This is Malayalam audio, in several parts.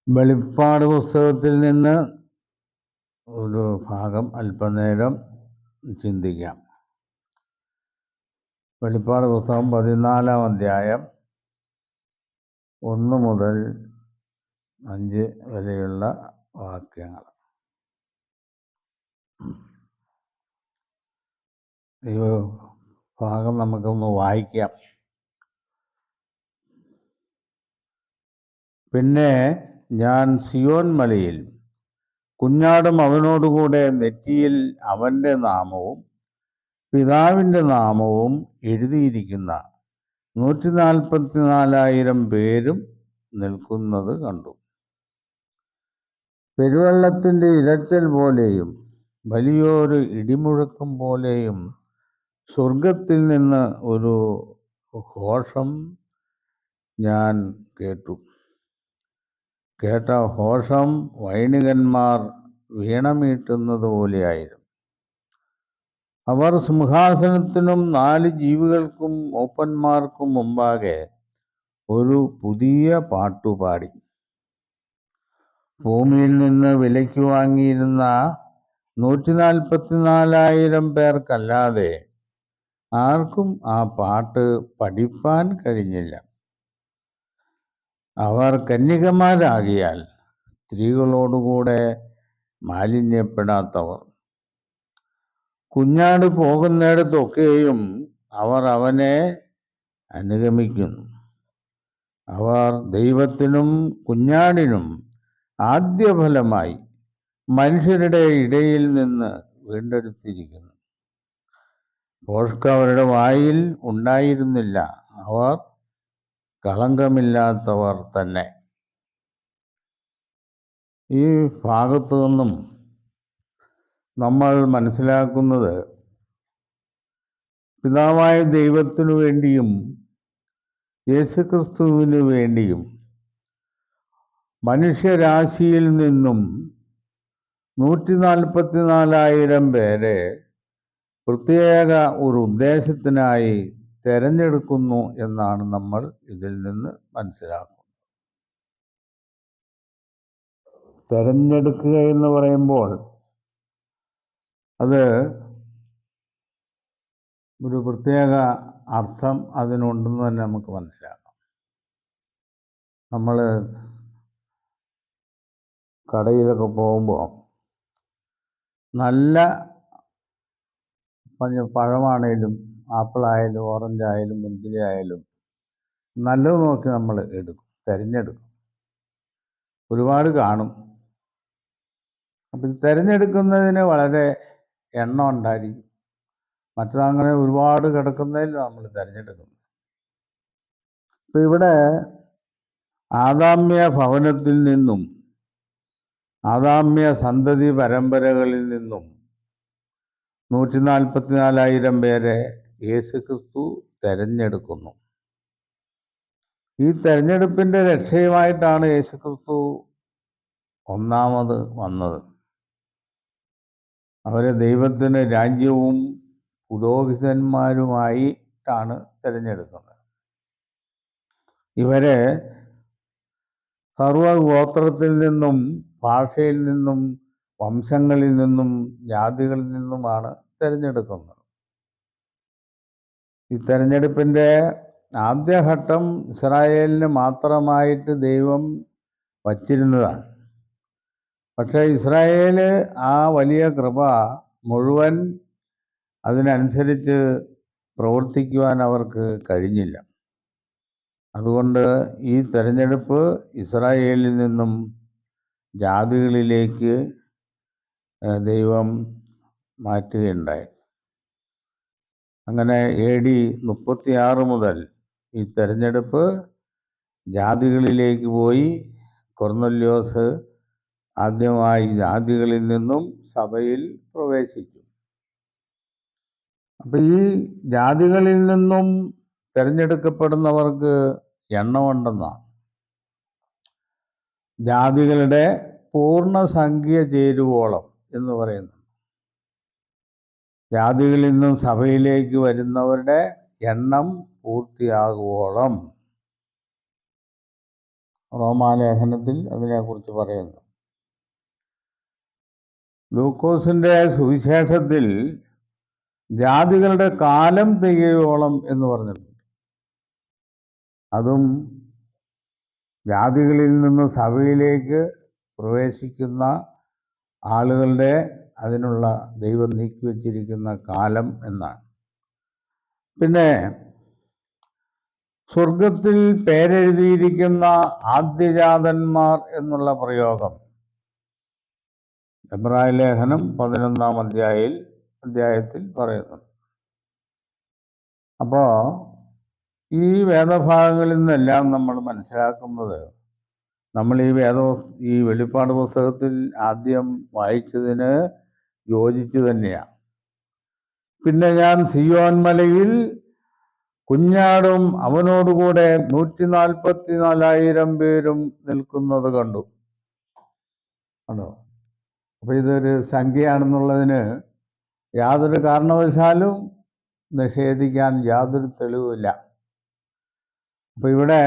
വെളിപ്പാട് പുസ്തകത്തിൽ നിന്ന് ഒരു ഭാഗം അല്പനേരം ചിന്തിക്കാം. വെളിപ്പാട് പുസ്തകം 14-ാം അധ്യായം 1 മുതൽ 5 വരെയുള്ള വാക്യങ്ങൾ. ഈ ഭാഗം നമുക്കൊന്ന് വായിക്കാം. പിന്നെ ഞാൻ സിയോൻ മലയിൽ കുഞ്ഞാടും അവനോടുകൂടെ നെറ്റിയിൽ അവൻ്റെ നാമവും പിതാവിൻ്റെ നാമവും എഴുതിയിരിക്കുന്ന 144,000 പേരും നിൽക്കുന്നത് കണ്ടു. പെരുവെള്ളത്തിൻ്റെ ഇരച്ചൽ പോലെയും വലിയൊരു ഇടിമുഴക്കം പോലെയും സ്വർഗത്തിൽ നിന്ന് ഒരു ഘോഷം ഞാൻ കേട്ടു. കേട്ട ഘോഷം വൈണികന്മാർ വീണമീട്ടുന്നത് പോലെയായിരുന്നു. അവർ സിംഹാസനത്തിനും 4 ജീവികൾക്കും മൂപ്പന്മാർക്കും മുമ്പാകെ ഒരു പുതിയ പാട്ടുപാടി. ഭൂമിയിൽ നിന്ന് വിലയ്ക്ക് വാങ്ങിയിരുന്ന 144,000 പേർക്കല്ലാതെ ആർക്കും ആ പാട്ട് പഠിപ്പാൻ കഴിഞ്ഞില്ല. അവർ കന്യകമാരാകിയാൽ സ്ത്രീകളോടുകൂടെ മാലിന്യപ്പെടാത്തവർ. കുഞ്ഞാട് പോകുന്നിടത്തൊക്കെയും അവർ അവനെ അനുഗമിക്കുന്നു. അവർ ദൈവത്തിനും കുഞ്ഞാടിനും ആദ്യഫലമായി മനുഷ്യരുടെ ഇടയിൽ നിന്ന് വീണ്ടെടുത്തിരിക്കുന്നു. ഭോഷ്ക് അവരുടെ വായിൽ ഉണ്ടായിരുന്നില്ല. അവർ കളങ്കമില്ലാത്തവർ തന്നെ. ഈ ഭാഗത്തു നിന്നും നമ്മൾ മനസ്സിലാക്കുന്നത് പിതാവായ ദൈവത്തിനു വേണ്ടിയും യേശുക്രിസ്തുവിനു വേണ്ടിയും മനുഷ്യരാശിയിൽ നിന്നും 144,000 പേരെ പ്രത്യേക ഒരു ഉദ്ദേശത്തിനായി തിരഞ്ഞെടുക്കുന്നു എന്നാണ് നമ്മൾ ഇതിൽ നിന്ന് മനസ്സിലാക്കുന്നത്. തിരഞ്ഞെടുക്കുക എന്ന് പറയുമ്പോൾ അത് ഒരു പ്രത്യേക അർത്ഥം അതിനുണ്ടെന്ന് തന്നെ നമുക്ക് മനസ്സിലാക്കാം. നമ്മൾ കടയിലൊക്കെ പോകുമ്പോൾ നല്ല പഴമാണേലും ആപ്പിളായാലും ഓറഞ്ചായാലും മുന്തിരി ആയാലും നല്ലത് നോക്കി നമ്മൾ തിരഞ്ഞെടുക്കും. ഒരുപാട് കാണും. അപ്പം തിരഞ്ഞെടുക്കുന്നതിന് വളരെ എണ്ണം ഉണ്ടായിരിക്കും. മറ്റതങ്ങനെ ഒരുപാട് കിടക്കുന്നതിൽ നമ്മൾ തിരഞ്ഞെടുക്കുന്നു. ഇപ്പം ഇവിടെ ആദാമ്യ ഭവനത്തിൽ നിന്നും ആദാമ്യ സന്തതി പരമ്പരകളിൽ നിന്നും 144,000 പേരെ യേശുക്രിസ്തു തിരഞ്ഞെടുക്കുന്നു. ഈ തിരഞ്ഞെടുപ്പിൻ്റെ രക്ഷയുമായിട്ടാണ് യേശുക്രിസ്തു ഒന്നാമത് വന്നത്. അവരെ ദൈവത്തിന് രാജ്യവും പുരോഹിതന്മാരുമായിട്ടാണ് തിരഞ്ഞെടുക്കുന്നത്. ഇവരെ സർവഗോത്രത്തിൽ നിന്നും ഭാഷയിൽ നിന്നും വംശങ്ങളിൽ നിന്നും ജാതികളിൽ നിന്നുമാണ് തിരഞ്ഞെടുക്കുന്നത്. ഈ തിരഞ്ഞെടുപ്പിൻ്റെ ആദ്യഘട്ടം ഇസ്രായേലിന് മാത്രമായിട്ട് ദൈവം വച്ചിരുന്നതാണ്. പക്ഷേ ഇസ്രായേൽ ആ വലിയ കൃപ മുഴുവൻ അതിനനുസരിച്ച് പ്രവർത്തിക്കുവാൻ അവർക്ക് കഴിഞ്ഞില്ല. അതുകൊണ്ട് ഈ തിരഞ്ഞെടുപ്പ് ഇസ്രായേലിൽ നിന്നും ജാതികളിലേക്ക് ദൈവം മാറ്റുകയുണ്ടായി. അങ്ങനെ AD 36 മുതൽ ഈ തിരഞ്ഞെടുപ്പ് ജാതികളിലേക്ക് പോയി. കൊർന്നല്യോസ് ആദ്യമായി ജാതികളിൽ നിന്നും സഭയിൽ പ്രവേശിച്ചു. അപ്പം ഈ ജാതികളിൽ നിന്നും തിരഞ്ഞെടുക്കപ്പെടുന്നവർക്ക് എണ്ണമുണ്ടെന്നാണ്. ജാതികളുടെ പൂർണ്ണസംഖ്യ ചേരുവോളം എന്ന് പറയുന്നു. ജാതികളിൽ നിന്നും സഭയിലേക്ക് വരുന്നവരുടെ എണ്ണം പൂർത്തിയാകുവോളം. റോമാലേഖനത്തിൽ അതിനെക്കുറിച്ച് പറയുന്നു. ലൂക്കോസിൻ്റെ സുവിശേഷത്തിൽ ജാതികളുടെ കാലം തികയോളം എന്ന് പറഞ്ഞിട്ടുണ്ട്. അതും ജാതികളിൽ നിന്ന് സഭയിലേക്ക് പ്രവേശിക്കുന്ന ആളുകളുടെ അതിനുള്ള ദൈവം നീക്കിവെച്ചിരിക്കുന്ന കാലം എന്നാണ്. പിന്നെ സ്വർഗത്തിൽ പേരെഴുതിയിരിക്കുന്ന ആദ്യജാതന്മാർ എന്നുള്ള പ്രയോഗം എബ്രായ ലേഖനം 11-ാം അധ്യായത്തിൽ പറയുന്നു. അപ്പോൾ ഈ വേദഭാഗങ്ങളിൽ നിന്നെല്ലാം നമ്മൾ മനസ്സിലാക്കുന്നത്, നമ്മൾ ഈ വെളിപ്പാട് പുസ്തകത്തിൽ ആദ്യം വായിച്ചതിന് യോജിച്ചു തന്നെയാണ്. പിന്നെ ഞാൻ സിയോൻ മലയിൽ കുഞ്ഞാടും അവനോടുകൂടെ 144,000 പേരും നിൽക്കുന്നത് കണ്ടു. ആണോ? അപ്പോൾ ഇതൊരു സംഖ്യയാണെന്നുള്ളതിന് യാതൊരു കാരണവശാലും നിഷേധിക്കാൻ യാതൊരു തെളിവുമില്ല. അപ്പോൾ ഇവിടെ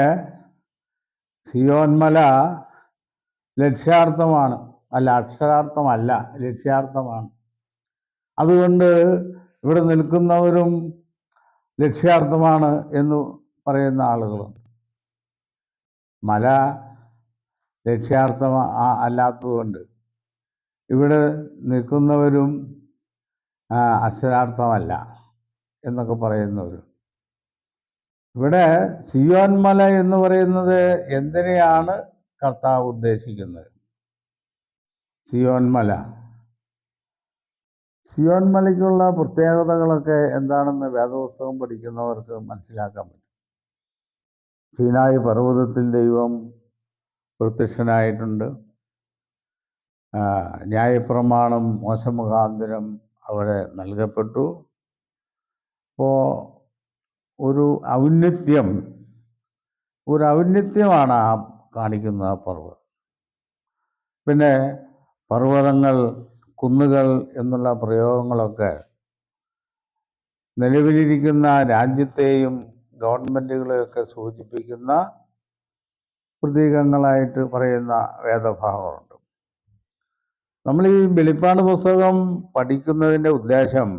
സിയോൻ മല ലക്ഷ്യാർത്ഥമാണ്, അക്ഷരാർത്ഥമല്ല, ലക്ഷ്യാർത്ഥമാണ്. അതുകൊണ്ട് ഇവിടെ നിൽക്കുന്നവരും ലക്ഷ്യാർത്ഥമാണ് എന്ന് പറയുന്ന ആളുകളുണ്ട്. മല ലക്ഷ്യാർത്ഥം അല്ലാത്തതുകൊണ്ട് ഇവിടെ നിൽക്കുന്നവരും അക്ഷരാർത്ഥമല്ല എന്നൊക്കെ പറയുന്നവരും. ഇവിടെ സിയോൻ മല എന്ന് പറയുന്നത് എന്തിനെയാണ് കർത്താവ് ഉദ്ദേശിക്കുന്നത്? സിയോൻ മലയ്ക്കുള്ള പ്രത്യേകതകളൊക്കെ എന്താണെന്ന് വേദപുസ്തകം പഠിക്കുന്നവർക്ക് മനസ്സിലാക്കാൻ പറ്റും. സീനായി പർവ്വതത്തിൽ ദൈവം പ്രത്യക്ഷനായിട്ടുണ്ട്. ന്യായപ്രമാണം മോശ മുഖാന്തരം അവിടെ നൽകപ്പെട്ടു. അപ്പോൾ ഒരു ഔന്നത്യമാണ് കാണിക്കുന്ന ആ പർവ്വതം. പിന്നെ പർവ്വതങ്ങൾ, കുന്നുകൾ എന്നുള്ള പ്രയോഗങ്ങളൊക്കെ നിലവിലിരിക്കുന്ന രാജ്യത്തെയും ഗവൺമെൻറ്റുകളെയൊക്കെ സൂചിപ്പിക്കുന്ന പ്രതീകങ്ങളായിട്ട് പറയുന്ന വേദഭാഗങ്ങളുണ്ട്. നമ്മൾ ഈ വെളിപ്പാട് പുസ്തകം പഠിക്കുന്നതിൻ്റെ ഉദ്ദേശം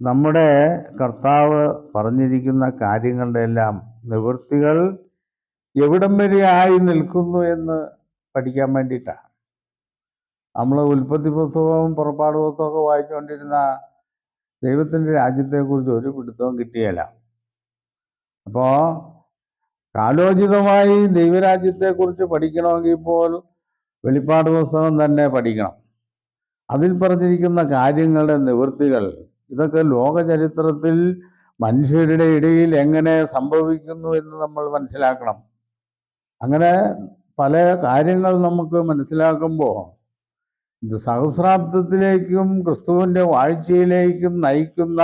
നമ്മുടെ കർത്താവ് പറഞ്ഞിരിക്കുന്ന കാര്യങ്ങളുടെ എല്ലാം നിവൃത്തികൾ എവിടം വരെ ആയി നിൽക്കുന്നു എന്ന് പഠിക്കാൻ വേണ്ടിയിട്ടാണ്. നമ്മൾ ഉൽപ്പത്തി പുസ്തകവും പുറപ്പാട് പുസ്തകമൊക്കെ വായിച്ചുകൊണ്ടിരുന്ന ദൈവത്തിൻ്റെ രാജ്യത്തെക്കുറിച്ച് ഒരു പിടുത്തവും കിട്ടിയല്ല. അപ്പോൾ കാലോചിതമായി ദൈവരാജ്യത്തെക്കുറിച്ച് പഠിക്കണമെങ്കിൽ ഇപ്പോൾ വെളിപ്പാട് പുസ്തകം തന്നെ പഠിക്കണം. അതിൽ പറഞ്ഞിരിക്കുന്ന കാര്യങ്ങളുടെ നിവൃത്തികൾ, ഇതൊക്കെ ലോകചരിത്രത്തിൽ മനുഷ്യരുടെ ഇടയിൽ എങ്ങനെ സംഭവിക്കുന്നു എന്ന് നമ്മൾ മനസ്സിലാക്കണം. അങ്ങനെ പല കാര്യങ്ങൾ നമുക്ക് മനസ്സിലാക്കുമ്പോൾ ഇത് സഹസ്രാബ്ദത്തിലേക്കും ക്രിസ്തുവിൻ്റെ വാഴ്ചയിലേക്കും നയിക്കുന്ന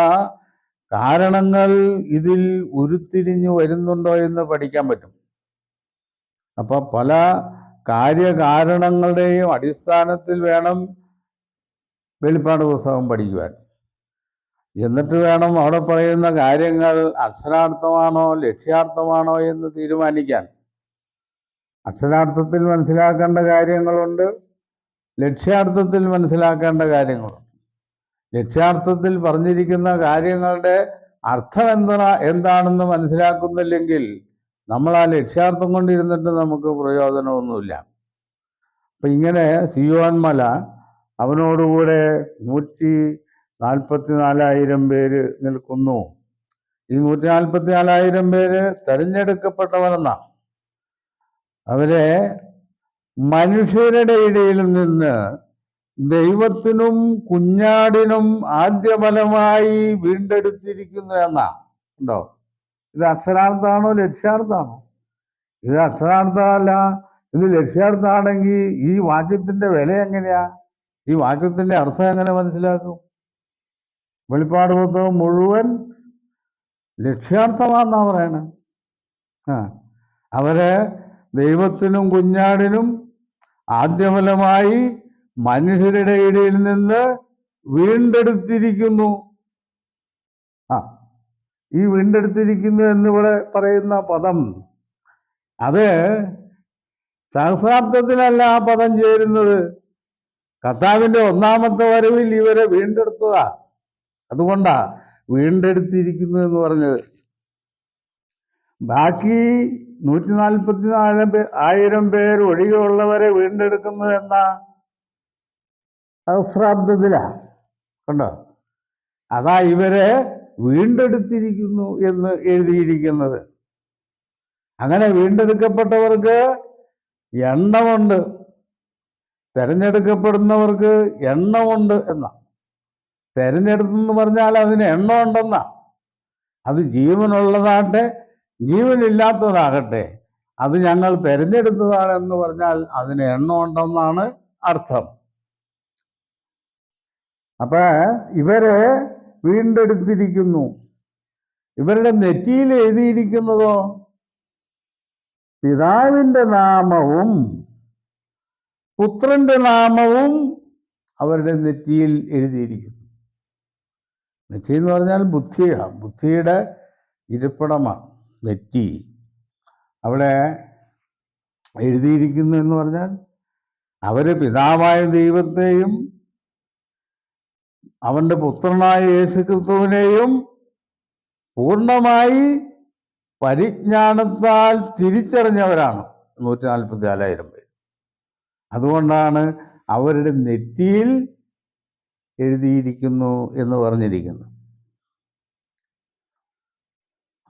കാരണങ്ങൾ ഇതിൽ ഉരുത്തിരിഞ്ഞു വരുന്നുണ്ടോ എന്ന് പഠിക്കാൻ പറ്റും. അപ്പോൾ പല കാര്യകാരണങ്ങളുടെയും അടിസ്ഥാനത്തിൽ വേണം വെളിപ്പാട് പുസ്തകം പഠിക്കുവാൻ. എന്നിട്ട് വേണം അവിടെ പറയുന്ന കാര്യങ്ങൾ അക്ഷരാർത്ഥമാണോ ലക്ഷ്യാർത്ഥമാണോ എന്ന് തീരുമാനിക്കാൻ. അക്ഷരാർത്ഥത്തിൽ മനസ്സിലാക്കേണ്ട കാര്യങ്ങളുണ്ട്, ലക്ഷ്യാർത്ഥത്തിൽ മനസ്സിലാക്കേണ്ട കാര്യങ്ങളുണ്ട്. ലക്ഷ്യാർത്ഥത്തിൽ പറഞ്ഞിരിക്കുന്ന കാര്യങ്ങളുടെ അർത്ഥം എന്താണെന്ന് മനസ്സിലാക്കുന്നില്ലെങ്കിൽ നമ്മൾ ആ ലക്ഷ്യാർത്ഥം കൊണ്ടിരുന്നിട്ട് നമുക്ക് പ്രയോജനമൊന്നുമില്ല. അപ്പം ഇങ്ങനെ സിയോൻ മല അവനോടുകൂടെ 144,000 പേര് നിൽക്കുന്നു. ഈ 144,000 പേര് തെരഞ്ഞെടുക്കപ്പെട്ടവരെന്നാണ്. അവരെ മനുഷ്യരുടെ ഇടയിൽ നിന്ന് ദൈവത്തിനും കുഞ്ഞാടിനും ആദ്യഫലമായി വീണ്ടെടുത്തിരിക്കുന്നു എന്നാ. ഉണ്ടോ? ഇത് അക്ഷരാർത്ഥമാണോ ലക്ഷ്യാർത്ഥമാണോ? ഇത് അക്ഷരാർത്ഥമല്ല, ഇത് ലക്ഷ്യാർത്ഥമാണെങ്കിൽ ഈ വാക്യത്തിന്റെ വില എങ്ങനെയാ? ഈ വാക്യത്തിന്റെ അർത്ഥം എങ്ങനെ മനസ്സിലാക്കും? വെളിപ്പാട് പുസ്തകം മുഴുവൻ ലക്ഷ്യാർത്ഥമാണെന്നാ പറയണേ. അവരെ ദൈവത്തിനും കുഞ്ഞാടിനും ആദ്യഫലമായി മനുഷ്യരുടെ ഇടയിൽ നിന്ന് വീണ്ടെടുത്തിരിക്കുന്നു. ഈ വീണ്ടെടുത്തിരിക്കുന്നു എന്നിവിടെ പറയുന്ന പദം അത് സഹസ്രാബ്ദത്തിലല്ല ആ പദം ചേരുന്നത്. കർത്താവിൻ്റെ ഒന്നാമത്തെ വരവിൽ ഇവരെ വീണ്ടെടുത്തതാ. അതുകൊണ്ടാ വീണ്ടെടുത്തിരിക്കുന്നു എന്ന് പറഞ്ഞത്. ബാക്കി 144,000 പേർ ഒഴികെയുള്ളവരെ വീണ്ടെടുക്കുന്നത് എന്നാ? സഹസ്രാബ്ദത്തിലാ. കണ്ടോ? അതാ ഇവരെ വീണ്ടെടുത്തിരിക്കുന്നു എന്ന് എഴുതിയിരിക്കുന്നത്. അങ്ങനെ വീണ്ടെടുക്കപ്പെട്ടവർക്ക് എണ്ണമുണ്ട്, തെരഞ്ഞെടുക്കപ്പെടുന്നവർക്ക് എണ്ണമുണ്ട് എന്നാ. തെരഞ്ഞെടുത്തെന്ന് പറഞ്ഞാൽ അതിന് എണ്ണം ഉണ്ടെന്നാ. അത് ജീവനുള്ളതാകട്ടെ ജീവനില്ലാത്തതാകട്ടെ, അത് ഞങ്ങൾ തെരഞ്ഞെടുത്തതാണെന്ന് പറഞ്ഞാൽ അതിന് എണ്ണം ഉണ്ടെന്നാണ് അർത്ഥം. അപ്പൊ ഇവരെ വീണ്ടെടുത്തിരിക്കുന്നു. ഇവരുടെ നെറ്റിയിൽ എഴുതിയിരിക്കുന്നതോ പിതാവിൻ്റെ നാമവും പുത്രന്റെ നാമവും അവരുടെ നെറ്റിയിൽ എഴുതിയിരിക്കുന്നു. നെറ്റി എന്ന് പറഞ്ഞാൽ ബുദ്ധിയാണ്, ബുദ്ധിയുടെ ഇരിപ്പിടമാണ് നെറ്റി. അവിടെ എഴുതിയിരിക്കുന്നു എന്ന് പറഞ്ഞാൽ അവര് പിതാവായ ദൈവത്തെയും അവൻ്റെ പുത്രനായ യേശുക്രിസ്തുവിനെയും പൂർണ്ണമായി പരിജ്ഞാനത്താൽ തിരിച്ചറിഞ്ഞവരാണ് 144,000 പേര്. അതുകൊണ്ടാണ് അവരുടെ നെറ്റിയിൽ എഴുതിയിരിക്കുന്നു എന്ന് പറഞ്ഞിരിക്കുന്നത്.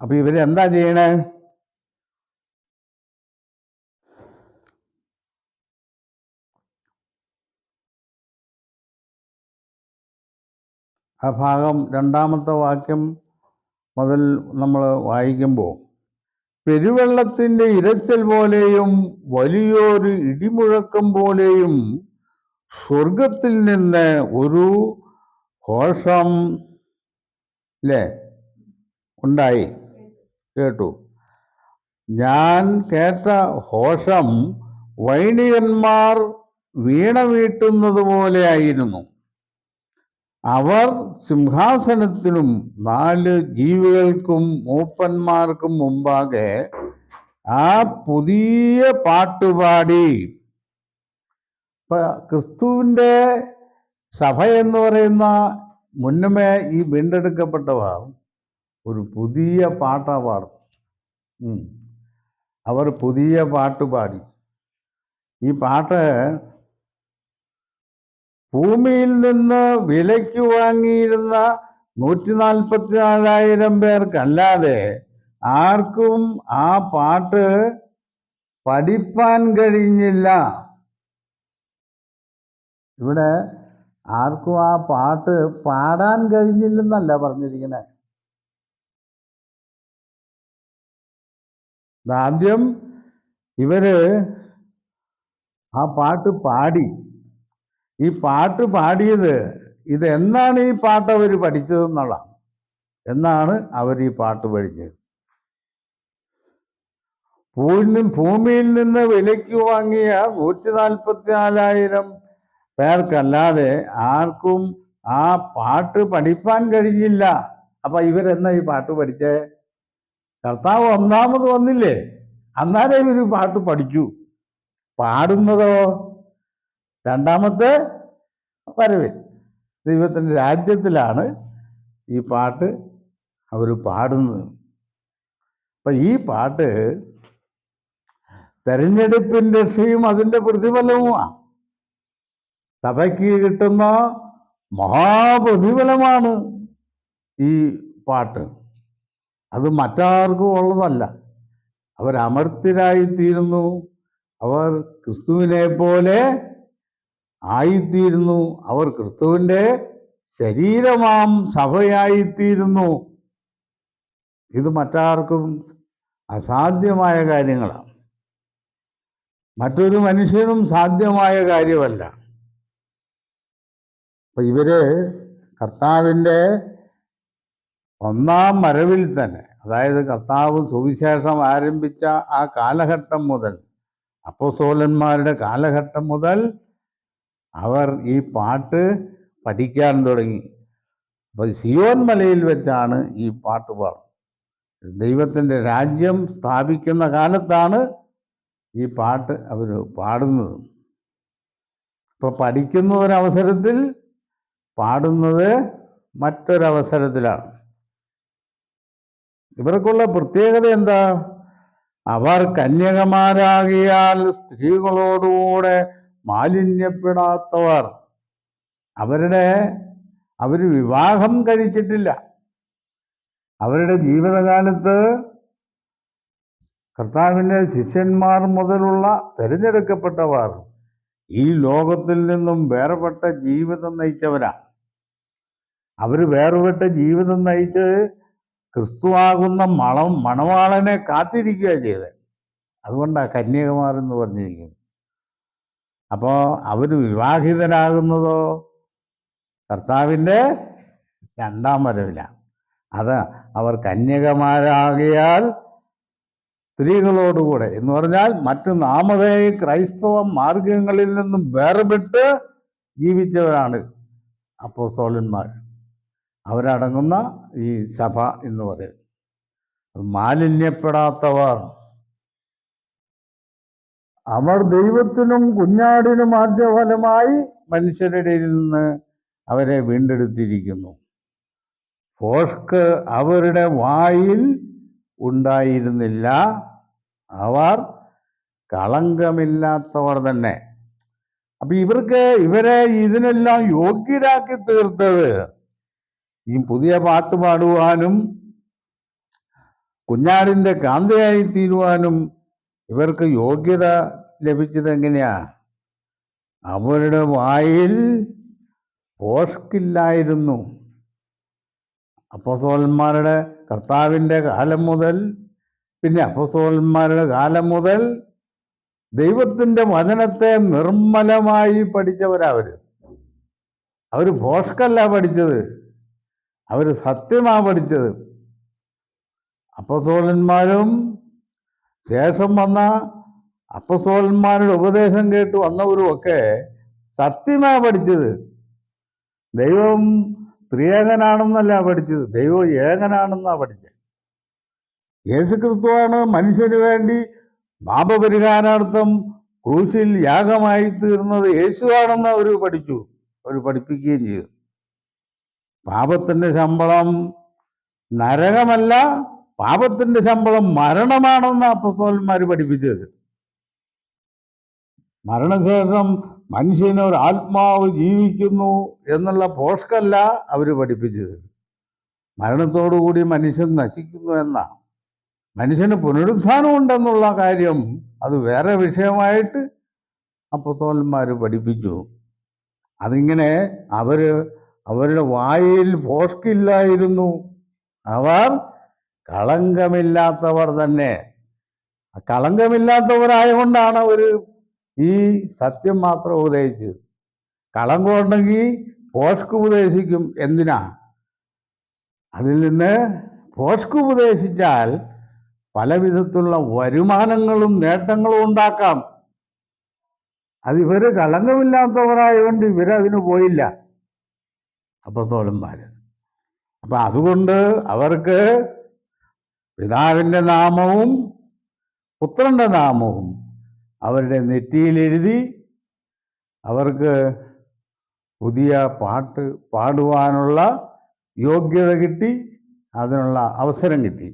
അപ്പൊ ഇവരെന്താ ചെയ്യണേ? ആ ഭാഗം രണ്ടാമത്തെ വാക്യം മുതൽ നമ്മൾ വായിക്കുമ്പോൾ, പെരുവെള്ളത്തിൻ്റെ ഇരച്ചൽ പോലെയും വലിയൊരു ഇടിമുഴക്കം പോലെയും സ്വർഗത്തിൽ നിന്ന് ഒരു ഘോഷം ഉണ്ടായി. കേട്ടു. ഞാൻ കേട്ട ഘോഷം വൈണികന്മാർ വീണ വീട്ടുന്നത് പോലെയായിരുന്നു. അവർ സിംഹാസനത്തിനും 4 ജീവികൾക്കും മൂപ്പന്മാർക്കും മുമ്പാകെ ആ പുതിയ പാട്ടുപാടി. ക്രിസ്തുവിൻ്റെ സഭ എന്ന് പറയുന്ന മുന്നമേ ഈ വീണ്ടെടുക്കപ്പെട്ടവർ ഒരു പുതിയ പാട്ടാ പാടും. അവർ പുതിയ പാട്ട് പാടി. ഈ പാട്ട് ഭൂമിയിൽ നിന്ന് വിലയ്ക്ക് വാങ്ങിയിരുന്ന 144,000 പേർക്കല്ലാതെ ആർക്കും ആ പാട്ട് പഠിപ്പാൻ കഴിഞ്ഞില്ല. ഇവിടെ ആർക്കും ആ പാട്ട് പാടാൻ കഴിഞ്ഞില്ലെന്നല്ല പറഞ്ഞിരിക്കുന്നത്. ആദ്യം ഇവര് ആ പാട്ട് പാടി. ഈ പാട്ട് പാടിയത് ഇതെന്നാണ് ഈ പാട്ട് അവർ പഠിച്ചതെന്നുള്ള എന്നാണ് അവർ ഈ പാട്ട് പഠിച്ചത്. ഭൂമിയിൽ നിന്ന് വിലയ്ക്ക് വാങ്ങിയ 144,000 പേർക്കല്ലാതെ ആർക്കും ആ പാട്ട് പഠിപ്പാൻ കഴിഞ്ഞില്ല. അപ്പൊ ഇവരെന്നാ ഈ പാട്ട് പഠിച്ചേ? കർത്താവ് ഒന്നാമത് വന്നില്ലേ, അന്നേരം ഇവര് പാട്ട് പഠിച്ചു. പാടുന്നതോ രണ്ടാമത്തെ വരവിൽ ദൈവത്തിൻ്റെ രാജ്യത്തിലാണ് ഈ പാട്ട് അവർ പാടുന്നത്. അപ്പൊ ഈ പാട്ട് തെരഞ്ഞെടുപ്പിൻ്റെ രക്ഷയും അതിൻ്റെ പ്രതിഫലവുമാണ്. സഭയ്ക്ക് കിട്ടുന്ന മഹാപ്രതിഫലമാണ് ഈ പാട്ട്. അത് മറ്റാർക്കും ഉള്ളതല്ല. അവരമർത്യരായിത്തീരുന്നു, അവർ ക്രിസ്തുവിനെ പോലെ ആയിത്തീരുന്നു, അവർ ക്രിസ്തുവിൻ്റെ ശരീരമാം സഭയായിത്തീരുന്നു. ഇത് മറ്റാർക്കും അസാധ്യമായ കാര്യങ്ങളാണ്. മറ്റൊരു മനുഷ്യനും സാധ്യമായ കാര്യമല്ല. അപ്പൊ ഇവര് കർത്താവിൻ്റെ ഒന്നാം വരവിൽ തന്നെ, അതായത് കർത്താവ് സുവിശേഷം ആരംഭിച്ച ആ കാലഘട്ടം മുതൽ, അപ്പോസ്തലന്മാരുടെ കാലഘട്ടം മുതൽ അവർ ഈ പാട്ട് പഠിക്കാൻ തുടങ്ങി. അപ്പോൾ സിയോൻ മലയിൽ വെച്ചാണ് ഈ പാട്ട് പാടുന്നത്. ദൈവത്തിൻ്റെ രാജ്യം സ്ഥാപിക്കുന്ന കാലത്താണ് ഈ പാട്ട് അവർ പാടുന്നത്. ഇപ്പോൾ പഠിക്കുന്ന ഒരവസരത്തിൽ, പാടുന്നത് മറ്റൊരവസരത്തിലാണ്. ഇവർക്കുള്ള പ്രത്യേകത എന്താ? അവർ കന്യകമാരാകിയാൽ സ്ത്രീകളോടുകൂടെ മാലിന്യപ്പെടാത്തവർ. അവർ വിവാഹം കഴിച്ചിട്ടില്ല. അവരുടെ ജീവിതകാലത്ത് കർത്താവിൻ്റെ ശിഷ്യന്മാർ മുതലുള്ള തിരഞ്ഞെടുക്കപ്പെട്ടവർ ഈ ലോകത്തിൽ നിന്നും വേർപെട്ട ജീവിതം നയിച്ചവരാ. അവർ വേർപെട്ട ജീവിതം നയിച്ച് ക്രിസ്തുവാകുന്ന മണവാളനെ കാത്തിരിക്കുക ചെയ്തത്. അതുകൊണ്ടാണ് കന്യകമാർ എന്ന് പറഞ്ഞിരിക്കുന്നത്. അപ്പോൾ അവർ വിവാഹിതരാകുന്നതോ കർത്താവിൻ്റെ രണ്ടാം വരവിലാണ്. അത് അവർ കന്യകമാരാകിയാൽ സ്ത്രീകളോടുകൂടെ എന്ന് പറഞ്ഞാൽ മറ്റു നാമധേയ ക്രൈസ്തവ മാർഗങ്ങളിൽ നിന്നും വേർപെട്ട് ജീവിച്ചവരാണ് അപ്പോസ്തലന്മാർ. അവരടങ്ങുന്ന ഈ സഭ എന്ന് പറയുന്നത്. മാലിന്യപ്പെടാത്തവർ. അവർ ദൈവത്തിനും കുഞ്ഞാടിനും ആദ്യഫലമായി മനുഷ്യരുടെ നിന്ന് അവരെ വീണ്ടെടുത്തിരിക്കുന്നു. ഭോഷ്ക് അവരുടെ വായിൽ ഉണ്ടായിരുന്നില്ല. അവർ കളങ്കമില്ലാത്തവർ തന്നെ. അപ്പൊ ഇവരെ ഇതിനെല്ലാം യോഗ്യരാക്കി തീർത്തത് ഈ പുതിയ പാട്ട് പാടുവാനും കുഞ്ഞാടിൻ്റെ കാന്തയായി തീരുവാനും ഇവർക്ക് യോഗ്യത ലഭിച്ചത് എങ്ങനെയാ? അവരുടെ വായിൽ ഭോഷ്കില്ലായിരുന്നു. അപ്പോസ്തലന്മാരുടെ കർത്താവിൻ്റെ കാലം മുതൽ, പിന്നെ അപ്പോസ്തലന്മാരുടെ കാലം മുതൽ ദൈവത്തിൻ്റെ വചനത്തെ നിർമ്മലമായി പഠിച്ചവരവർ. അവർ ഭോഷ്കല്ല പഠിച്ചത്, അവർ സത്യമാ പഠിച്ചത്. അപ്പോസ്തലന്മാരും ശേഷം വന്ന അപ്പോസ്തലന്മാരുടെ ഉപദേശം കേട്ട് വന്നവരുമൊക്കെ സത്യമാ പഠിച്ചത്. ദൈവം ത്രിയേകനാണെന്നല്ല പഠിച്ചത്, ദൈവം ഏകനാണെന്നാ പഠിച്ചത്. യേശുക്രിസ്തുവാണ് മനുഷ്യന് വേണ്ടി പാപപരിഹാരാർത്ഥം ക്രൂശിൽ യാഗമായി തീർന്നത് യേശുവാണെന്ന് അവർ പഠിപ്പിക്കുകയും ചെയ്തു. പാപത്തിൻ്റെ ശമ്പളം നരകമല്ല, പാപത്തിൻ്റെ ശമ്പളം മരണമാണെന്ന് അപ്പോസ്തലന്മാർ പഠിപ്പിച്ചത്. മരണശേഷം മനുഷ്യന് ഒരു ആത്മാവ് ജീവിക്കുന്നു എന്നുള്ള ഭോഷ്കല്ല അവർ പഠിപ്പിച്ചത്. മരണത്തോടുകൂടി മനുഷ്യൻ നശിക്കുന്നു എന്നാ. മനുഷ്യന് പുനരുത്ഥാനം ഉണ്ടെന്നുള്ള കാര്യം അത് വേറെ വിഷയമായിട്ട് അപ്പോസ്തലന്മാർ പഠിപ്പിച്ചു. അതിങ്ങനെ അവരുടെ വായിൽ ഭോഷ്കില്ലായിരുന്നു. അവർ കളങ്കമില്ലാത്തവർ തന്നെ. കളങ്കമില്ലാത്തവരായതുകൊണ്ടാണ് അവർ ഈ സത്യം മാത്രം ഉപദേശിച്ചത്. കളങ്കമുണ്ടെങ്കിൽ ഭോഷ്ക് ഉപദേശിക്കും. എന്തിനാ? അതിൽ നിന്ന് ഭോഷ്ക് ഉപദേശിച്ചാൽ പല വിധത്തിലുള്ള വരുമാനങ്ങളും നേട്ടങ്ങളും ഉണ്ടാക്കാം. ഇവർ കളങ്കമില്ലാത്തവരായതുകൊണ്ട് ഇവരതിന് പോയില്ല, അപ്പോസ്തലന്മാർ. അപ്പം അതുകൊണ്ട് അവർക്ക് പിതാവിൻ്റെ നാമവും പുത്രൻ്റെ നാമവും അവരുടെ നെറ്റിയിലെഴുതി അവർക്ക് പുതിയ പാട്ട് പാടുവാനുള്ള യോഗ്യത കിട്ടി, അതിനുള്ള അവസരം കിട്ടി.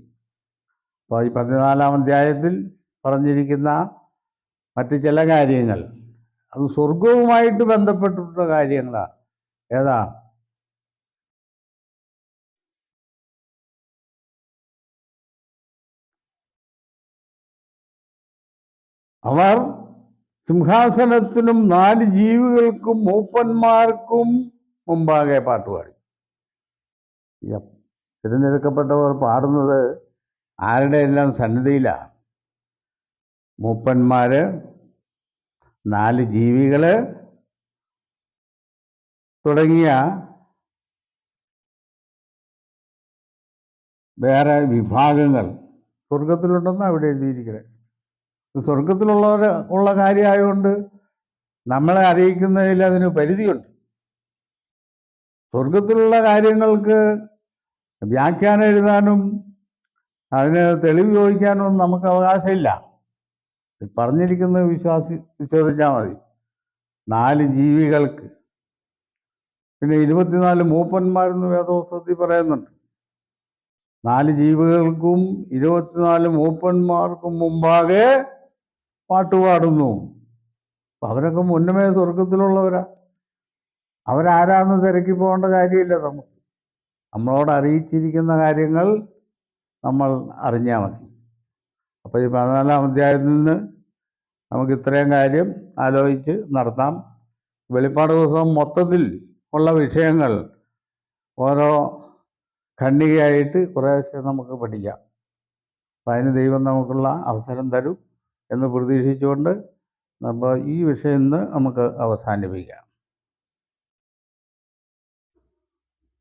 അപ്പോൾ ഈ 14-ാം അധ്യായത്തിൽ പറഞ്ഞിരിക്കുന്ന മറ്റ് ചില കാര്യങ്ങൾ അത് സ്വർഗവുമായിട്ട് ബന്ധപ്പെട്ടിട്ടുള്ള കാര്യങ്ങളാണ്. ഏതാ? അവർ സിംഹാസനത്തിനും 4 ജീവികൾക്കും മൂപ്പന്മാർക്കും മുമ്പാകെ പാട്ടുപാടി. തിരഞ്ഞെടുക്കപ്പെട്ടവർ പാടുന്നത് ആരുടെ എല്ലാം സന്നിധിയിലാണ്? മൂപ്പന്മാര്, 4 ജീവികള് തുടങ്ങിയ വേറെ വിഭാഗങ്ങൾ സ്വർഗത്തിലുണ്ടെന്ന് അവിടെ എഴുതിയിരിക്കുന്നത്. സ്വർഗത്തിലുള്ളവർ കാര്യമായതുകൊണ്ട് നമ്മളെ അറിയിക്കുന്നതിൽ അതിന് പരിധിയുണ്ട്. സ്വർഗത്തിലുള്ള കാര്യങ്ങൾക്ക് വ്യാഖ്യാനം എഴുതാനും അതിന് തെളിവ് ചോദിക്കാനും നമുക്ക് അവകാശമില്ല. പറഞ്ഞിരിക്കുന്നത് വിശ്വസിച്ചാൽ മതി. 4 ജീവികൾക്ക്, പിന്നെ 24 മൂപ്പന്മാരെന്ന് വേദപുസ്തകത്തിൽ പറയുന്നുണ്ട്. 4 ജീവികൾക്കും 24 മൂപ്പന്മാർക്കും മുമ്പാകെ പാട്ടുപാടുന്നു. അവരൊക്കെ മുന്നമേ സ്വർഗത്തിലുള്ളവരാ. അവരാരാന്ന് തിരക്കി പോകേണ്ട കാര്യമില്ല. നമ്മളോട് അറിയിച്ചിരിക്കുന്ന കാര്യങ്ങൾ നമ്മൾ അറിഞ്ഞാൽ മതി. അപ്പോൾ ഈ 14-ാം അധ്യായത്തിൽ നിന്ന് നമുക്ക് ഇത്രയും കാര്യം ആലോചിച്ച് നടത്താം. വെളിപ്പാട് പുസ്തകം മൊത്തത്തിൽ ഉള്ള വിഷയങ്ങൾ ഓരോ ഖണ്ഡികയായിട്ട് കുറേശ്ശെ നമുക്ക് പഠിക്കാം. അപ്പം അതിന് ദൈവം നമുക്കുള്ള അവസരം തരും എന്ന് പ്രതീക്ഷിച്ചുകൊണ്ട് നമ്മൾ ഈ വിഷയം ഇന്ന് നമുക്ക് അവസാനിപ്പിക്കാം.